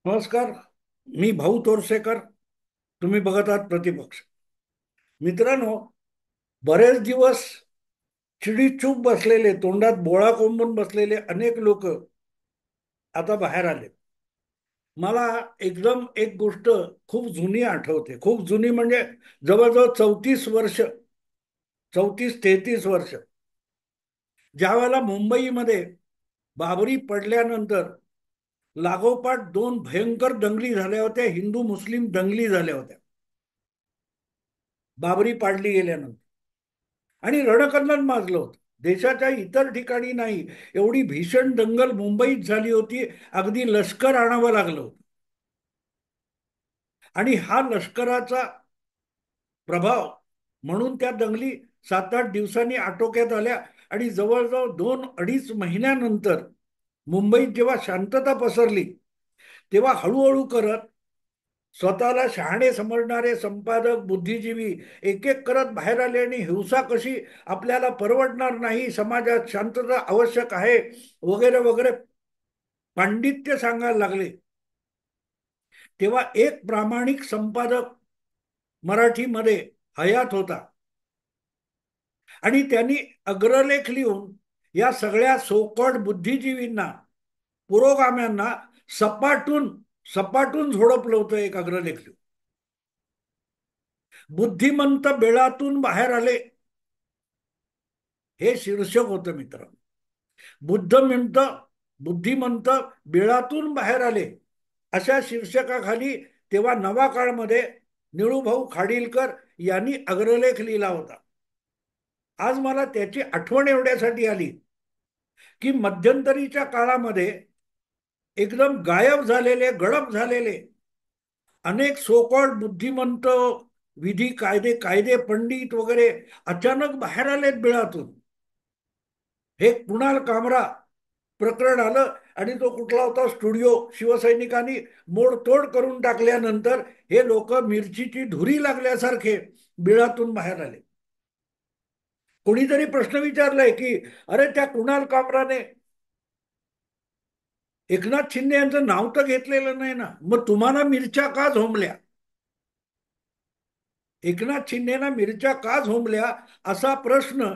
नमस्कार. मी भाऊ तोरसेकर. तुम्ही बघत आहात प्रतिपक्ष. मित्रांनो, बरेच दिवस चिडीचूप बसलेले, तोंडात बोळा कोंबून बसलेले अनेक लोक आता बाहेर आले. मला एकदम एक गोष्ट खूप जुनी आठवते. खूप जुनी म्हणजे जवळजवळ 34 वर्ष, 34-33 वर्ष. ज्या वेळेला मुंबईमध्ये बाबरी पडल्यानंतर लागोपाठ दोन भयंकर दंगली झाल्या होत्या, हिंदू मुस्लिम दंगली झाल्या होत्या बाबरी पाडली गेल्यानंतर. आणि रणकल्लोळ माजलं होतं. देशाच्या इतर ठिकाणी नाही एवढी भीषण दंगल मुंबईत झाली होती. अगदी लष्कर आणावं लागलं होतं. आणि हा लष्कराचा प्रभाव म्हणून त्या दंगली 7-8 दिवसांनी आटोक्यात आल्या. आणि जवळजवळ 2-2.5 महिन्यानंतर मुंबईत जेव्हा शांतता पसरली, तेव्हा हळूहळू करत स्वतःला शहाणे समजणारे संपादक, बुद्धिजीवी एक एक करत बाहेर आले आणि हिंसा कशी आपल्याला परवडणार नाही, समाजात शांतता आवश्यक आहे, वगैरे वगैरे पांडित्य सांगायला लागले. तेव्हा एक प्रामाणिक संपादक मराठीमध्ये हयात होता. आणि त्यांनी अग्रलेख लिहून या सगळ्या सोकॉल्ड बुद्धिजीवींना, पुरोगाम्यांना सपाटून सपाटून झोडपलं होतं. एक अग्रलेख लिहून, बुद्धिमंत बेळातून बाहेर आले, हे शीर्षक होतं मित्रांनो. बुद्धमंत बुद्धिमंत बिळातून बाहेर आले, अशा शीर्षकाखाली तेव्हा नवा काळमध्ये निळूभाऊ खाडीलकर यांनी अग्रलेख लिहिला होता. आज मला त्याची आठवण एवढ्यासाठी आली की मध्यंतरीच्या काळामध्ये एकदम गायब झालेले, गडप झालेले अनेक सोकॉल्ड बुद्धिमंत, विधी कायदे कायदे पंडित वगैरे अचानक बाहेर आलेत बिळातून. हे कुणाल कामरा प्रकरण आलं आणि तो कुठला होता स्टुडिओ शिवसैनिकांनी मोडतोड करून टाकल्यानंतर हे लोक मिरचीची धुरी लागल्यासारखे बिळातून बाहेर आले. कोणीतरी प्रश्न विचारलाय की अरे, त्या कुणाल कामराने एकनाथ शिंदे यांचं नाव तर घेतलेलं नाही ना, मग तुम्हाला मिरच्या का झोंबल्या? एकनाथ शिंदेना मिरच्या का झोंबल्या, असा प्रश्न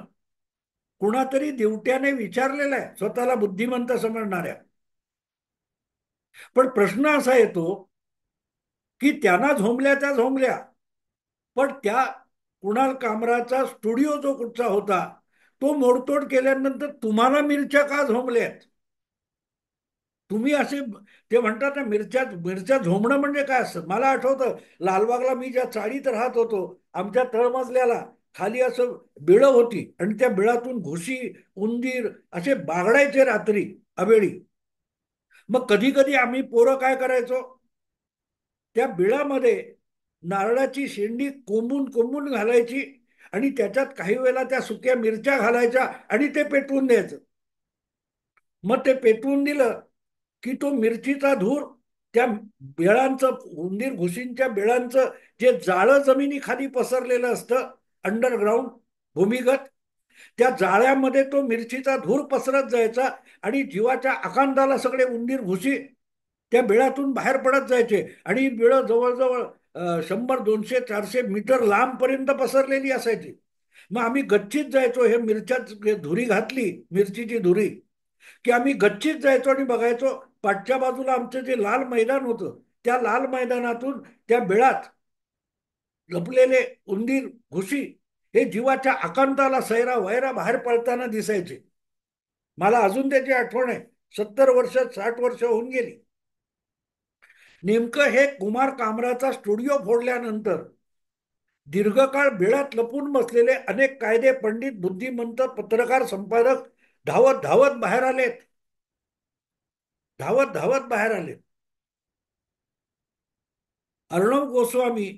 कुणातरी दिवट्याने विचारलेला आहे स्वतःला बुद्धिमंत समजणाऱ्या. पण प्रश्न असा येतो की त्यांना झोंबल्या त्या झोंबल्या, पण त्या कुणाल कामराचा स्टुडिओ जो कुठचा होता तो मोडतोड केल्यानंतर तुम्हाला मिरच्या का झोंबल्यात? तुम्ही असे, ते म्हणतात ना, मिरच्या मिरच्या झोंबणं म्हणजे काय असतं. मला आठवतं लालबागला मी ज्या चाळीत राहत होतो, आमच्या तळमजल्याला खाली असं बिळं होती आणि त्या बिळातून घुशी, उंदीर असे बागडायचे रात्री अवेळी. मग कधी कधी आम्ही पोरं काय करायचो, त्या बिळामध्ये नारळाची शेंडी कोंबून कोंबून घालायची आणि त्याच्यात काही वेळेला त्या सुक्या मिरच्या घालायच्या आणि ते पेटवून द्यायचं. मग ते पेटवून दिलं की तो मिरचीचा धूर त्या बेळांचं, उंदीर घुशींच्या बेळांचं जे जाळं जमिनीखाली पसरलेलं असतं अंडरग्राऊंड, भूमिगत, त्या जाळ्यामध्ये तो मिरचीचा धूर पसरत जायचा आणि जीवाच्या आकांताला सगळे उंदीर घुशी त्या बिळातून बाहेर पडत जायचे. आणि बिळं जवळजवळ 100, 200, 400 मीटर लांबपर्यंत पसरलेली असायची. मग आम्ही गच्चीत जायचो, हे मिरच्या धुरी घातली, मिरचीची धुरी, की आम्ही गच्चीत जायचो आणि बघायचो पाठच्या बाजूला आमचं जे लाल मैदान होतं, त्या लाल मैदानातून त्या बिळात लपलेले उंदीर घुशी हे जीवाच्या आकांताला सैरा वैरा बाहेर पडताना दिसायचे. मला अजून त्याची आठवण आहे. 70 वर्ष, 60 वर्ष होऊन गेली. नेमकं हे कुमार कामराचा स्टुडिओ फोडल्यानंतर दीर्घकाळ बिळात लपून बसलेले अनेक कायदे पंडित, बुद्धिमंत, पत्रकार, संपादक धावत धावत बाहेर आलेत. धावत धावत बाहेर आले. अर्णव गोस्वामी,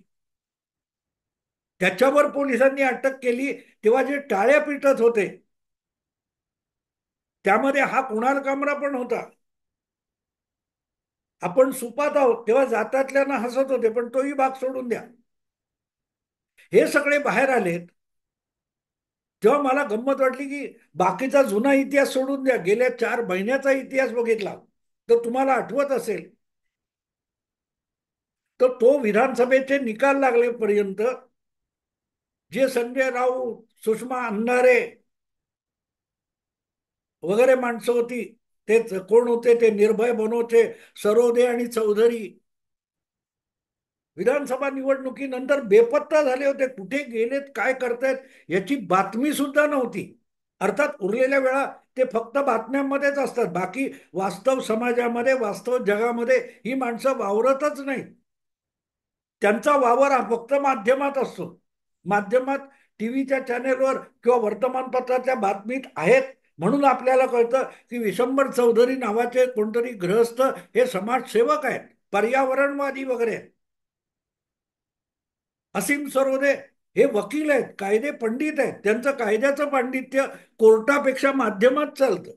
त्याच्यावर पोलिसांनी अटक केली तेव्हा जे टाळ्या पिटत होते त्यामध्ये हा कुणाल कामरा पण होता. आपण सुपात आहोत तेव्हा जातातल्यांना हसत होते, पण तोही भाग सोडून द्या. हे सगळे बाहेर आलेत तेव्हा मला गंमत वाटली की बाकीचा जुना इतिहास सोडून द्या, गेल्या 4 महिन्याचा इतिहास बघितला तर तुम्हाला आठवत असेल तर तो विधानसभेचे निकाल लागलेपर्यंत जे संजय राऊत, सुषमा अंधारे वगैरे माणसं होती, ते कोण होते, ते निर्भय बनवते सरोदे आणि चौधरी, विधानसभा निवडणुकीनंतर बेपत्ता झाले होते. कुठे गेलेत, काय करतायत याची बातमी सुद्धा नव्हती. अर्थात उरलेल्या वेळा ते फक्त बातम्यांमध्येच असतात, बाकी वास्तव समाजामध्ये, वास्तव जगामध्ये ही माणसं वावरतच नाही. त्यांचा वावर हा फक्त माध्यमात असतो. माध्यमात, टीव्हीच्या चॅनेलवर किंवा वर्तमानपत्राच्या बातमीत आहेत, म्हणून आपल्याला कळतं की विशंबर चौधरी नावाचे कोणतरी गृहस्थ हे समाजसेवक आहेत, पर्यावरणवादी वगैरे आहेत. असीम सरोदे हे वकील आहेत, कायदे पंडित आहेत, त्यांचं कायद्याचं पांडित्य कोर्टापेक्षा माध्यमात चालतं.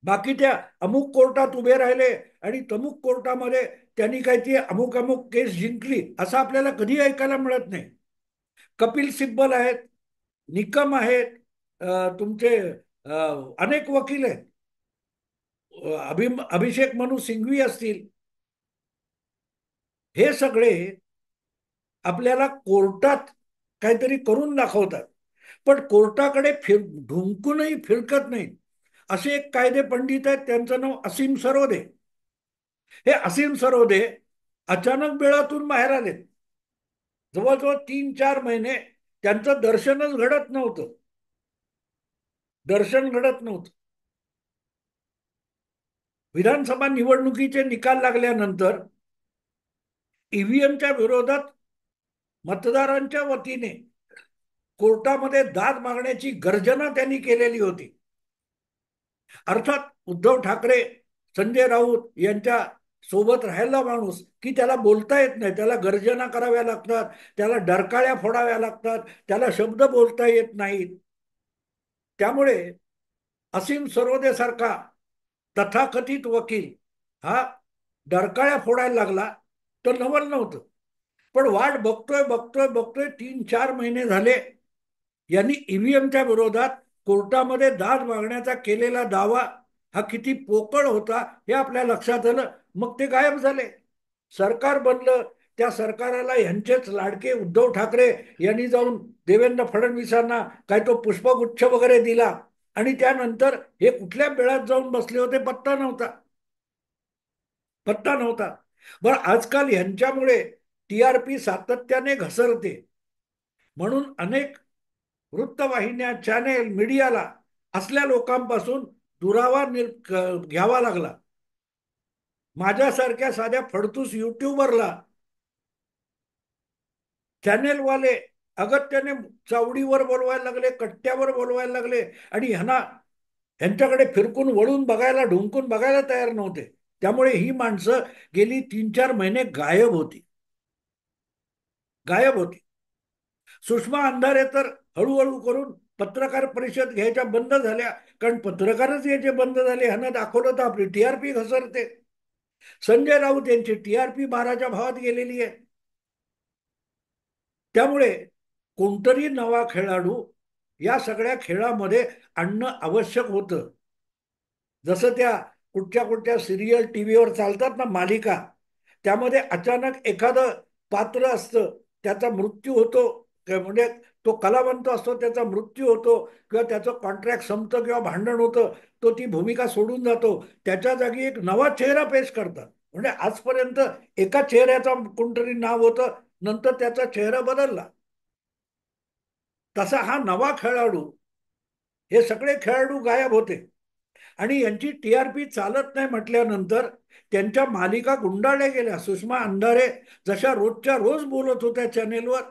बाकी त्या अमुक कोर्टात उभे राहिले आणि तमुक कोर्टामध्ये त्यांनी काही ती अमुक अमुक केस जिंकली असं आपल्याला कधी ऐकायला मिळत नाही. कपिल सिब्बल आहेत, निकम आहेत, तुमचे अनेक वकील आहेत, अभिषेक मनू सिंघवी असतील, हे सगळे आपल्याला कोर्टात काहीतरी करून दाखवतात, पण कोर्टाकडे ढुंकूनही फिरकत नाही. असे एक कायदे पंडित आहेत, त्यांचं नाव असीम सरोदे. हे असीम सरोदे अचानक बेळातून बाहेर आले. जवळजवळ 3-4 महिने त्यांचं दर्शनच घडत नव्हतं. दर्शन घडत नव्हतं. विधानसभा निवडणुकीचे निकाल लागल्यानंतर ईव्हीएमच्या विरोधात मतदारांच्या वतीने कोर्टामध्ये दाद मागण्याची गर्जना त्यांनी केलेली होती. अर्थात उद्धव ठाकरे, संजय राऊत यांच्या सोबत राहायला माणूस की त्याला बोलता येत नाही, त्याला गर्जना कराव्या लागतात, त्याला डरकाळ्या फोडाव्या लागतात, त्याला शब्द बोलता येत नाहीत. त्यामुळे असीम सरोदे सारखा तथाकथित वकील हा डरकाळ्या फोडायला लागला तर नवल नव्हतं. पण वाट बघतोय बघतोय बघतोय 3-4 महिने झाले. यांनी ईव्हीएमच्या विरोधात कोर्टामध्ये दाद मागण्याचा केलेला दावा हा किती पोकळ होता हे आपल्या लक्षात आलं. मग ते गायब झाले. सरकार बनलं, त्या सरकाराला यांचेच लाडके उद्धव ठाकरे यांनी जाऊन देवेंद्र फडणवीसांना काय तो पुष्पगुच्छ वगैरे दिला आणि त्यानंतर हे कुठल्या बेळात जाऊन बसले होते पत्ता नव्हता. पत्ता नव्हता. बरं, आजकाल यांच्यामुळे टीआरपी सातत्याने घसरते, म्हणून अनेक वृत्तवाहिन्या, चॅनेल, मीडियाला असल्या लोकांपासून दुरावा घ्यावा लागला. माझ्यासारख्या साध्या फडतूस युट्यूबरला चॅनेलवाले अगत्याने चावडीवर बोलवायला लागले, कट्ट्यावर बोलवायला लागले आणि ह्यांच्याकडे फिरकून वळून बघायला, ढुंकून बघायला तयार नव्हते. त्यामुळे ही माणसं गेली 3-4 महिने गायब होती. गायब होती. सुषमा अंधारे तर हळूहळू करून पत्रकार परिषद घ्यायच्या बंद झाल्या, कारण पत्रकारच याचे बंद झाले. ह्यानं दाखवलं तर आपली टीआरपी घसरते. संजय राऊत यांची टीआरपी 12च्या भावात गेलेली आहे. त्यामुळे कोणतरी नवा खेळाडू या सगळ्या खेळामध्ये आणणं आवश्यक होतं. जसं त्या कुठच्या कुठच्या सिरियल टीव्हीवर चालतात ना, मालिका, त्यामध्ये अचानक एखादं पात्र असतं, त्याचा मृत्यू होतो, म्हणजे तो कलावंत असतो, त्याचा मृत्यू होतो किंवा त्याचं कॉन्ट्रॅक्ट संपतं किंवा भांडण होतं, तो ती भूमिका सोडून जातो, त्याच्या जागी एक नवा चेहरा पेश करतात. म्हणजे आजपर्यंत एका चेहऱ्याचा कोणतरी नाव होतं, नंतर त्याचा चेहरा बदलला. तसा हा नवा खेळाडू, हे सगळे खेळाडू गायब होते आणि यांची टीआरपी चालत नाही म्हटल्यानंतर त्यांच्या मालिका गुंडाळल्या गेल्या. सुषमा अंधारे जशा रोजच्या रोज बोलत होत्या चॅनेलवर,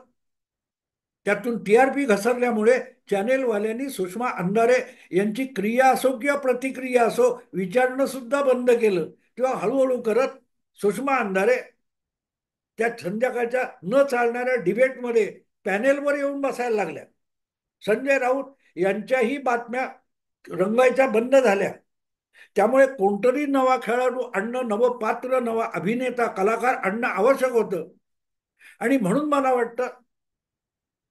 त्यातून टीआरपी घसरल्यामुळे चॅनेलवाल्यांनी सुषमा अंधारे यांची क्रिया असो किंवा प्रतिक्रिया असो विचारणं सुद्धा बंद केलं. किंवा हळूहळू करत सुषमा अंधारे त्या संध्याकाळच्या न चालणाऱ्या डिबेटमध्ये पॅनेलवर येऊन बसायला लागल्या. संजय राऊत यांच्याही बातम्या रंगायच्या बंद झाल्या. त्यामुळे कोणतरी नवा खेळाडू आणणं, नवं पात्र, नवा अभिनेता, कलाकार आणणं आवश्यक होतं. आणि म्हणून मला वाटतं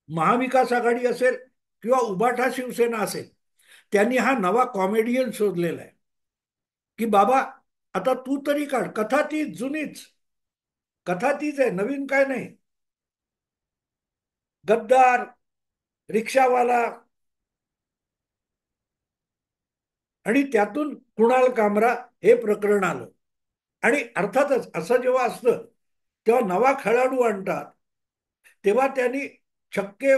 महाविकास आघाडी असेल किंवा उबाठा शिवसेना असेल, त्यांनी हा नवा कॉमेडियन शोधलेला आहे की बाबा आता तू तरी काढ, कथा ती जुनीच. कथा तीच आहे, नवीन काय नाही. गद्दार, रिक्षावाला, आणि त्यातून कुणाल कामरा हे प्रकरण आलं. आणि अर्थातच असं जेव्हा असतं तेव्हा नवा खेळाडू आणतात, तेव्हा त्यांनी छक्के,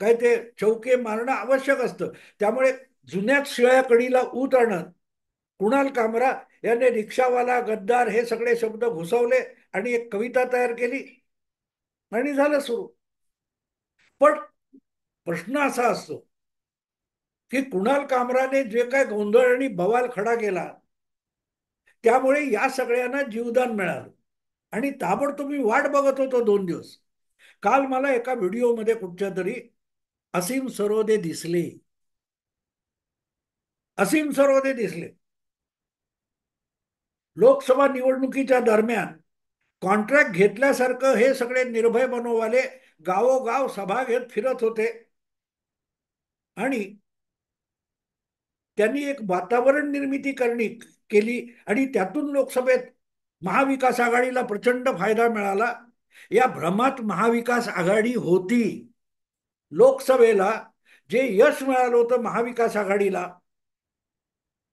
काय ते चौके मारणं आवश्यक असतं. त्यामुळे जुन्याच शिळ्या कडीला ऊत आणत कुणाल कामरा याने रिक्षावाला, गद्दार हे सगळे शब्द घुसवले आणि एक कविता तयार केली आणि झालं सुरू. पण प्रश्न असा असतो की कुणाल कामराने जे काय गोंधळ आणि बवाल खडा केला, त्यामुळे या सगळ्यांना जीवदान मिळालं. आणि ताबडतोब मी वाट बघत होतो 2 दिवस. काल मला एका व्हिडिओमध्ये कुठच्या तरी असीम सरोदे दिसले. असीम सरोदे दिसले. लोकसभा निवडणुकीच्या दरम्यान कॉन्ट्रॅक्ट घेतल्यासारखं हे सगळे निर्भय बनोवाले गावोगाव सभा घेत फिरत होते. आणि त्यांनी एक वातावरण निर्मिती केली आणि त्यातून लोकसभेत महाविकास आघाडीला प्रचंड फायदा मिळाला. या भ्रमात महाविकास आघाडी होती. लोकसभेला जे यश मिळालं होतं महाविकास आघाडीला,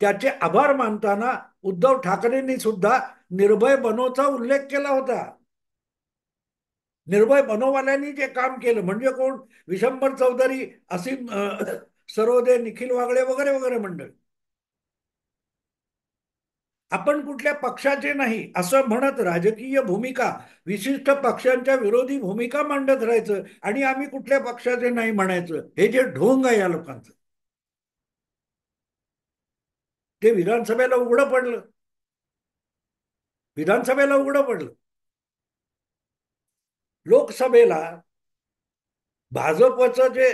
त्याचे आभार मानताना उद्धव ठाकरेंनी सुद्धा निर्भय बनोचा उल्लेख केला होता. निर्भय बनोवाल्यांनी जे काम केलं म्हणजे कोण? विशंभर चौधरी, असीम सरोदे, निखिल वागळे वगैरे वगैरे मंडळ. आपण कुठल्या पक्षाचे नाही असं म्हणत राजकीय भूमिका, विशिष्ट पक्षांच्या विरोधी भूमिका मांडत राहायचं आणि आम्ही कुठल्या पक्षाचे नाही म्हणायचं, हे जे ढोंग आहे या लोकांचं, ते विधानसभेला उघडं पडलं. विधानसभेला उघडं पडलं. लोकसभेला भाजपचं जे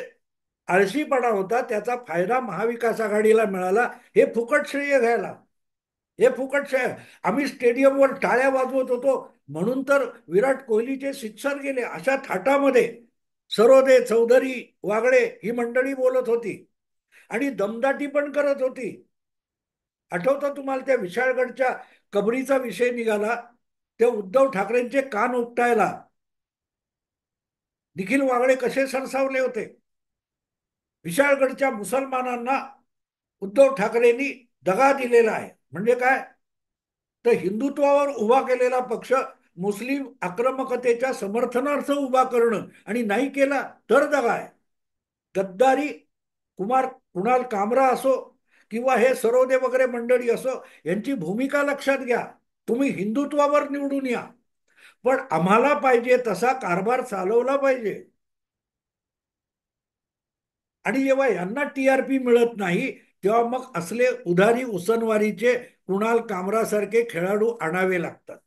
आळशीपणा होता त्याचा फायदा महाविकास आघाडीला मिळाला. हे फुकट श्रेय घ्यायला, हे फुकट श्रेय. आम्ही स्टेडियमवर टाळ्या वाजवत होतो म्हणून तर विराट कोहलीचे सिक्सर गेले, अशा थाटामध्ये सरोदे, चौधरी, वागळे ही मंडळी बोलत होती आणि दमदाटी पण करत होती. आठवतं तुम्हाला त्या विशाळगडच्या कबरीचा विषय निघाला, त्या उद्धव ठाकरेंचे कान उपटायला निखिल वागळे कसे सरसावले होते. विशाळगडच्या मुसलमानांना उद्धव ठाकरेंनी दगा दिलेला आहे म्हणजे काय? तर हिंदुत्वावर उभा केलेला पक्ष मुस्लिम आक्रमकतेच्या समर्थनार्थ उभा करणं आणि नाही केला तर दगा आहे. गद्दारी, कुणाल कामरा असो किंवा हे सरोदे वगैरे मंडळी असो, यांची भूमिका लक्षात घ्या. तुम्ही हिंदुत्वावर निवडून या, पण आम्हाला पाहिजे तसा कारभार चालवला पाहिजे. आणि जेव्हा यांना टीआरपी मिळत नाही तेव्हा मग असले उधारी उसनवारीचे कुणाल कामरासारखे खेळाडू आणावे लागतात.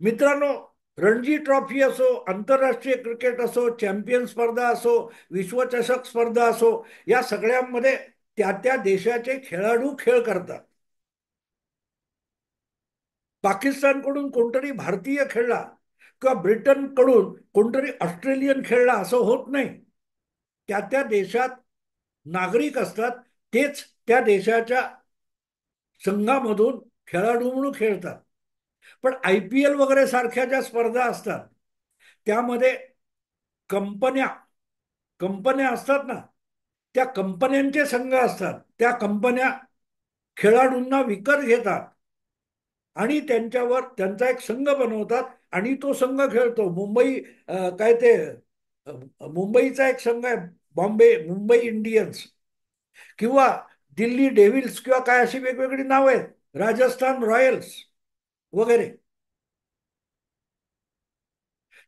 मित्रांनो, रणजी ट्रॉफी असो, आंतरराष्ट्रीय क्रिकेट असो, चॅम्पियन स्पर्धा असो, विश्वचषक स्पर्धा असो, या सगळ्यांमध्ये त्या त्या देशाचे खेळाडू खेळ करतात. पाकिस्तानकडून कोणतरी भारतीय खेळला किंवा ब्रिटनकडून कोणतरी ऑस्ट्रेलियन खेळला असं होत नाही. त्या त्या देशात नागरिक असतात, तेच त्या देशाच्या संघामधून खेळाडू म्हणून खेळतात. पण आयपीएल वगैरे सारख्या ज्या स्पर्धा असतात त्यामध्ये कंपन्या कंपन्या असतात ना, त्या कंपन्यांचे संघ असतात. त्या कंपन्या खेळाडूंना विकत घेतात आणि त्यांच्यावर त्यांचा एक संघ बनवतात आणि तो संघ खेळतो. काय ते मुंबईचा एक संघ आहे, मुंबई इंडियन्स किंवा दिल्ली डेव्हिल्स किंवा काय अशी वेगवेगळी नाव आहेत, राजस्थान रॉयल्स वगैरे.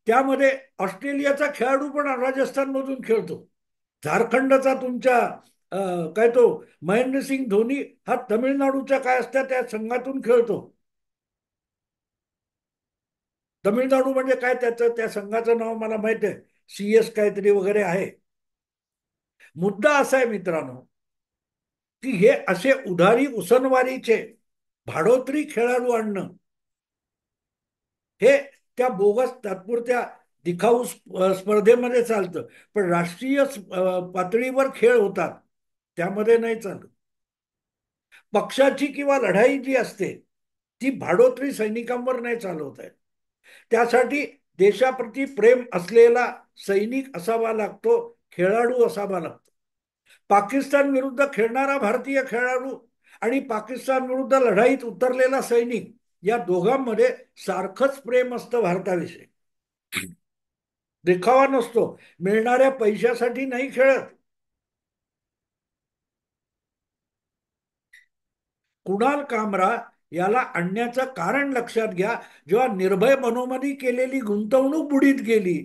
त्यामध्ये ऑस्ट्रेलियाचा खेळाडू पण राजस्थान मधून खेळतो. झारखंडचा तुमच्या काय तो महेंद्रसिंग धोनी हा तमिळनाडूच्या काय असत्या त्या संघातून खेळतो. तमिळनाडू म्हणजे काय, त्याचं त्या संघाचं नाव मला माहित आहे, CS काहीतरी वगैरे आहे. मुद्दा असा आहे मित्रांनो, की हे असे उधारी उसनवारीचे भाडोत्री खेळाडू आणणं हे त्या बोगस तात्पुरत्या दिखाऊ स्पर्धेमध्ये चालतं, पण राष्ट्रीय पातळीवर खेळ होतात त्यामध्ये नाही चालत. पक्षाची किंवा लढाई जी असते ती भाडोत्री सैनिकांवर नाही चालवत आहे. त्यासाठी देशाप्रती प्रेम असलेला सैनिक असावा लागतो, खेळाडू असावा लागतो. पाकिस्तान विरुद्ध खेळणारा भारतीय खेळाडू आणि पाकिस्तान विरुद्ध लढाईत उतरलेला सैनिक या दोघांमध्ये सारखंच प्रेम असतं भारताविषयी. देखावा नसतो, मिळणाऱ्या पैशासाठी नाही खेळत. कुणाल कामरा याला आणण्याचं कारण लक्षात घ्या. जेव्हा निर्भय मनोमनी केलेली गुंतवणूक बुडीत गेली,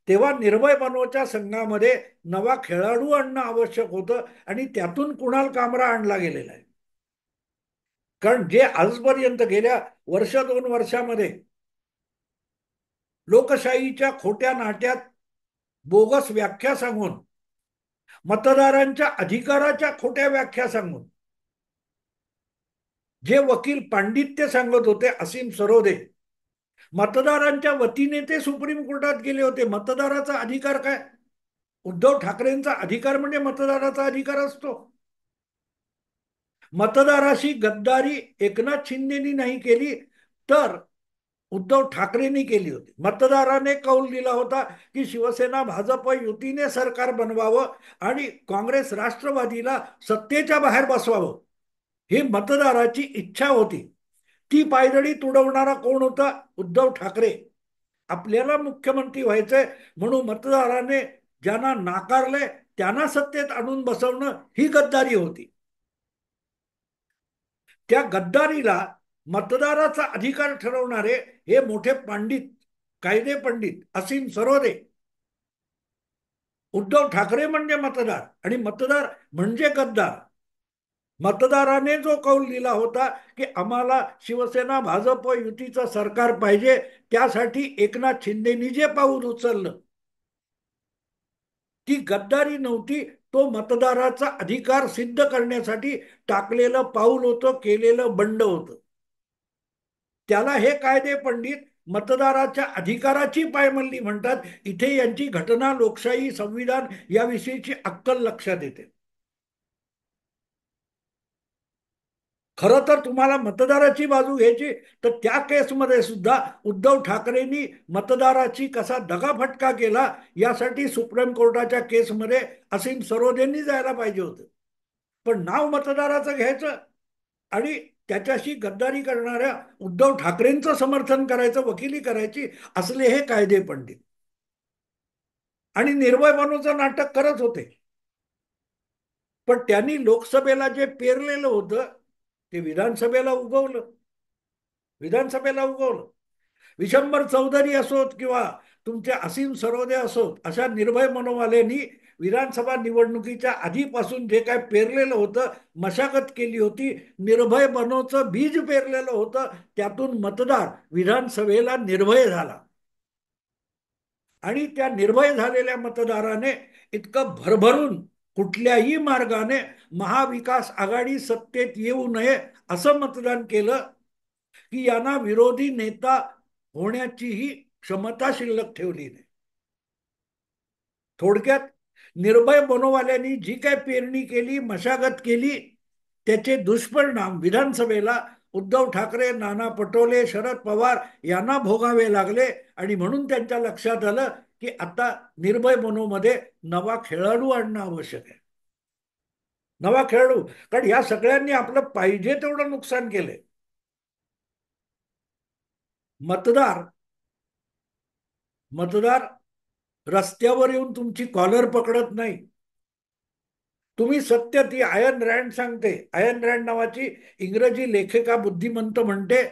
तेव्हा निर्भय मनोच्या संघामध्ये नवा खेळाडू आणणं आवश्यक होतं आणि त्यातून कुणाल कामरा आणला गेलेला आहे. कारण जे आजपर्यंत गेल्या वर्ष 2 वर्षामध्ये लोकशाहीच्या खोट्या नाट्यात बोगस व्याख्या सांगून, मतदारांच्या अधिकाराच्या खोट्या व्याख्या सांगून, जे वकील पांडित्य सांगत होते असीम सरोदे, मतदारांच्या वतीने ते सुप्रीम कोर्टात गेले होते. मतदाराचा अधिकार काय? उद्धव ठाकरेंचा अधिकार म्हणजे मतदाराचा अधिकार असतो. मतदाराशी गद्दारी एकनाथ शिंदेनी नाही केली तर उद्धव ठाकरेंनी केली होती. मतदाराने कौल दिला होता की शिवसेना भाजप युतीने सरकार बनवावं आणि काँग्रेस राष्ट्रवादीला सत्तेच्या बाहेर बसवावं, ही मतदाराची इच्छा होती. ती पायदळी तुडवणारा कोण होता? उद्धव ठाकरे. आपल्याला मुख्यमंत्री व्हायचंय म्हणून मतदाराने ज्यांना नाकारले त्यांना सत्तेत आणून बसवणं ही गद्दारी होती. त्या गद्दारीला मतदाराचा अधिकार ठरवणारे हे मोठे पंडित, कायदे पंडित असीम सरोदे. उद्धव ठाकरे म्हणजे मतदार आणि मतदार म्हणजे गद्दार. मतदाराने जो कौल दिला होता की आम्हाला शिवसेना भाजप युतीचं सरकार पाहिजे, त्यासाठी एकनाथ शिंदेनी जे पाऊल उचललं ती गद्दारी नव्हती. तो मतदाराचा अधिकार सिद्ध करण्यासाठी टाकलेलं पाऊल होतं, केलेलं बंड होतं. त्याला हे कायदे पंडित मतदाराच्या अधिकाराची पायमल्ली म्हणतात. इथे यांची घटना, लोकशाही, संविधान याविषयीची अक्कल लक्षात येते. खरं तर तुम्हाला मतदाराची बाजू घ्यायची तर त्या केसमध्ये सुद्धा उद्धव ठाकरेंनी मतदाराची कसा दगाफटका केला यासाठी सुप्रीम कोर्टाच्या केसमध्ये असीम सरोदेंनी जायला पाहिजे होतं. पण नाव मतदाराचं घ्यायचं आणि त्याच्याशी गद्दारी करणाऱ्या उद्धव ठाकरेंचं समर्थन करायचं, वकिली करायची, असले हे कायदे पंडित. आणि निर्भय मनोचं नाटक करत होते. पण त्यांनी लोकसभेला जे पेरलेलं होतं ते विधानसभेला उगवलं. विधानसभेला उगवलं. विशंभर चौधरी असोत किंवा तुमचे असीम सरोदे असोत, अशा निर्भय मनोवाल्यांनी विधानसभा निवडणुकीच्या आधीपासून जे काय पेरलेलं होतं, मशागत केली होती, निर्भय मनोचं बीज पेरलेलं होतं, त्यातून मतदार विधानसभेला निर्भय झाला. आणि त्या निर्भय झालेल्या मतदाराने इतकं भरभरून कुठल्याही मार्गाने महाविकास आघाडी सत्तेत येऊ नये असं मतदान केलं की यांना विरोधी नेता होण्याचीही क्षमता शिल्लक ठेवली नाही. थोडक्यात निर्भय मनोवाल्यांनी जी काय पेरणी केली, मशागत केली, त्याचे दुष्परिणाम विधानसभेला उद्धव ठाकरे, नाना पटोले, शरद पवार यांना भोगावे लागले. आणि म्हणून त्यांच्या लक्षात आलं की आता निर्भय मनोमध्ये नवा खेळाडू आणणं आवश्यक आहे. नवा खेळाडू. कारण या सगळ्यांनी आपलं पाहिजे तेवढं नुकसान केलंय. मतदार मतदार रस्त्यावर येऊन तुमची कॉलर पकडत नाही. तुम्ही सत्य, ती आयन रँड सांगते, आयन रँड नावाची इंग्रजी लेखिका बुद्धिमंत म्हणते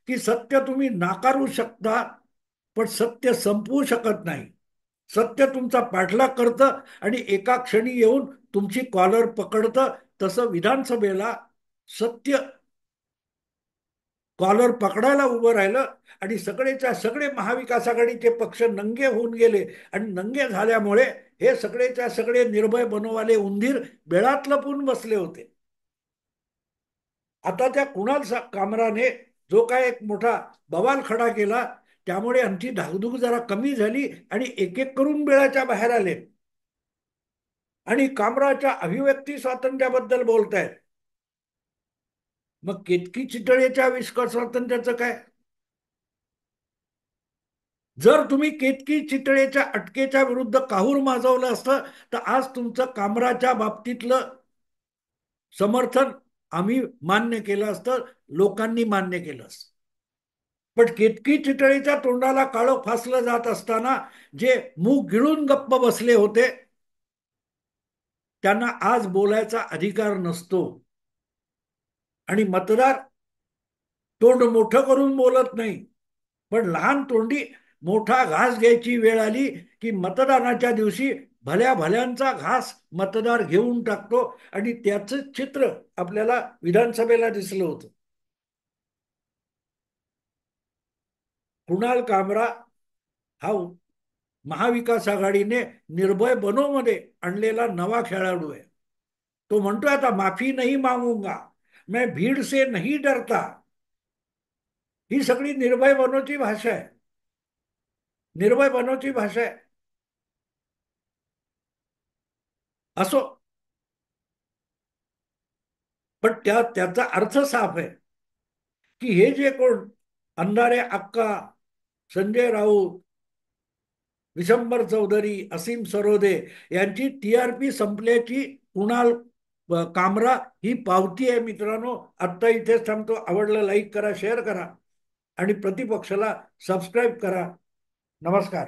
की सत्य तुम्ही नाकारू शकता पण सत्य संपवू शकत नाही. सत्य तुमचा पाठलाग करतं आणि एका क्षणी येऊन तुमची कॉलर पकडतं. तसं विधानसभेला सत्य कॉलर पकडायला उभं राहिलं आणि सगळेच्या सगळे महाविकास आघाडीचे पक्ष नंगे होऊन गेले. आणि नंगे झाल्यामुळे हे सगळेच्या सगळे निर्भय बनवाले उंदीर बेळात लपून बसले होते. आता त्या कुणाल कामराने जो काय एक मोठा बवाल खडा केला, त्यामुळे आमची धाकधूक जरा कमी झाली आणि एक एक करून बेळाच्या बाहेर आले आणि कामराच्या अभिव्यक्ती स्वातंत्र्याबद्दल बोलतायत. मग केतकी चितळेच्या आविष्कार स्वातंत्र्याचं काय? जर तुम्ही केतकी चितळेच्या अटकेच्या विरुद्ध काहूर माजवलं असतं तर आज तुमचं कामराच्या बाबतीतलं समर्थन आम्ही मान्य केलं असतं, लोकांनी मान्य केलं असतं. पण केतकी चितळेच्या तोंडाला काळं फासलं जात असताना जे मूग गिळून गप्प बसले होते त्यांना आज बोलायचा अधिकार नसतो. आणि मतदार तोंड मोठं करून बोलत नाही, पण लहान तोंडी मोठा घास घ्यायची वेळ आली की मतदानाच्या दिवशी भल्या भल्यांचा घास मतदार घेऊन टाकतो. आणि त्याच चित्र आपल्याला विधानसभेला दिसलं होतं. कुणाल कामरा हा महाविकास आघाडीने निर्भय बनोमध्ये आणलेला नवा खेळाडू आहे. तो म्हणतोय आता माफी नाही मागूंगा, मैं भीड़ से नहीं डरता. ही सगळी निर्भय बनोची भाषा आहे. निर्भय बनोची भाषा आहे. असो, पण त्याचा अर्थ साफ आहे की हे जे कोण अंधारे अक्का, संजय राऊत, विशंबर चौधरी, असीम सरोदे यांची टीआरपी संपल्याची कुणाल कामरा ही पावती आहे. मित्रांनो, आत्ता इथेच थांबतो. आवडलं लाईक करा, शेअर करा आणि प्रतिपक्षाला सबस्क्राईब करा. नमस्कार.